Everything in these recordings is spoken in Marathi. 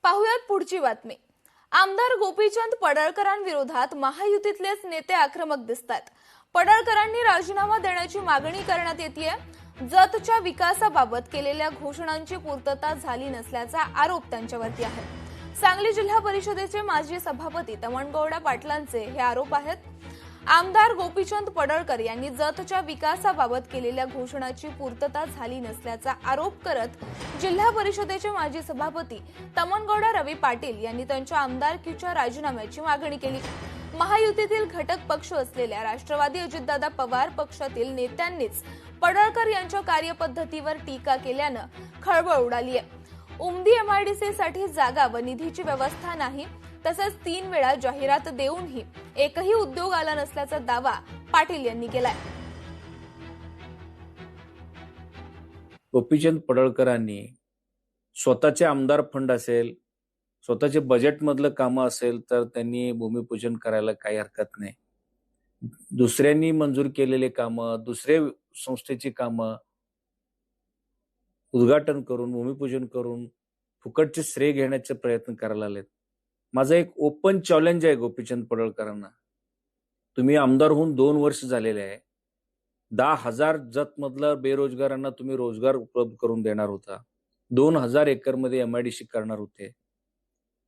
पाहुयात पुढची बातमी। आमदार गोपीचंद पडळकरांविरोधात महायुतीतलेच नेते आक्रमक दिसतात। पडळकरांनी राजीनामा देण्याची मागणी करण्यात येतेय। जतच्या विकासाबाबत केलेल्या घोषणांची पूर्तता झाली नसल्याचा आरोप त्यांच्यावरती आहे। सांगली जिल्हा परिषदेचे माजी सभापती तमणगौडा पाटलांचे हे आरोप आहेत। आमदार गोपीचंद पडळकर यांनी जतच्या विकासाबाबत केलेल्या घोषणाची पूर्तता झाली नसल्याचा आरोप करत जिल्हा परिषदेचे माजी सभापती तमणगौडा रवी पाटील यांनी त्यांच्या आमदारकीच्या राजीनाम्याची मागणी केली। महायुतीतील घटक पक्ष असलेल्या राष्ट्रवादी अजितदादा पवार पक्षातील नेत्यांनीच पडळकर यांच्या कार्यपद्धतीवर टीका केल्यानं खळबळ उडाली आहे। उमदी एमआयडीसी साठी जागा व निधीची व्यवस्था नाही, तसंच 3 वेळा जाहिरात देऊनही एकही उद्योग आला नसल्याचा दावा पाटील यांनी केलाय। गोपीचंद पडळकरांनी स्वतःचे आमदार फंड असेल, स्वतःचे बजेटमधलं कामं असेल तर त्यांनी भूमिपूजन करायला काही हरकत नाही। दुसऱ्यांनी मंजूर केलेले कामं, दुसरे संस्थेची कामं उद्घाटन करून भूमिपूजन करून फुकटचे श्रेय घेण्याचे प्रयत्न करायला लागलेत। माझं एक ओपन चॅलेंज आहे गोपीचंद पडळकरांना, तुम्ही आमदार होऊन 2 वर्ष झालेले आहे। 10,000 जतमधलं बेरोजगारांना तुम्ही रोजगार उपलब्ध करून देणार होता। 2,000 एकरमध्ये एमआयडीसी करणार होते।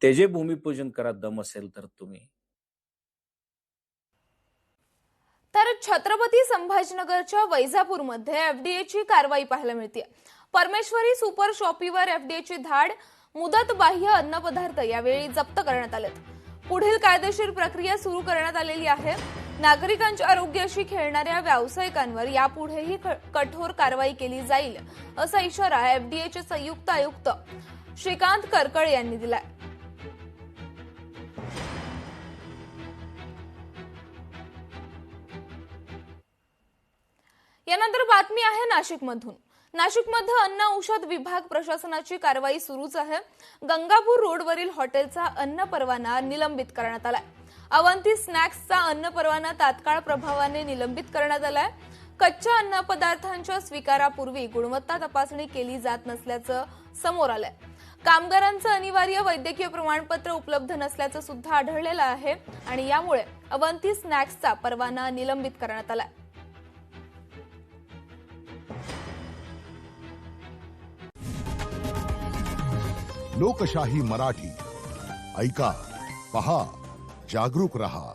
त्याचे भूमिपूजन करा दम असेल तर तुम्ही। तर छत्रपती संभाजीनगरच्या वैजापूरमध्ये एफडीएची कारवाई पाहायला मिळते। परमेश्वरी सुपर शॉपीवर एफडीएची धाड, मुदत बाह्य अन्नपदार्थ यावेळी जप्त करण्यात आलेत। पुढील कायदेशीर प्रक्रिया सुरू करण्यात आलेली आहे। नागरिकांच्या आरोग्याशी खेळणाऱ्या व्यावसायिकांवर यापुढेही कठोर कारवाई केली जाईल असा इशारा एफडीएचे संयुक्त आयुक्त श्रीकांत करकळे यांनी दिलाय। यानंतर बातमी आहे नाशिकमधून। नाशिकमध्ये अन्न औषध विभाग प्रशासनाची कारवाई सुरूच आहे। गंगापूर रोडवरील हॉटेलचा अन्न परवाना निलंबित करण्यात आलाय। अवंती स्नॅक्सचा अन्न परवाना तात्काळ प्रभावाने निलंबित करण्यात आलाय। कच्च्या अन्न पदार्थांच्या स्वीकारापूर्वी गुणवत्ता तपासणी केली जात नसल्याचं समोर आलंय। कामगारांचं अनिवार्य वैद्यकीय प्रमाणपत्र उपलब्ध नसल्याचं सुद्धा आढळलेलं आहे आणि यामुळे अवंती स्नॅक्सचा परवाना निलंबित करण्यात आलाय। लोकशाही मराठी ऐका, पहा, जागरूक रहा।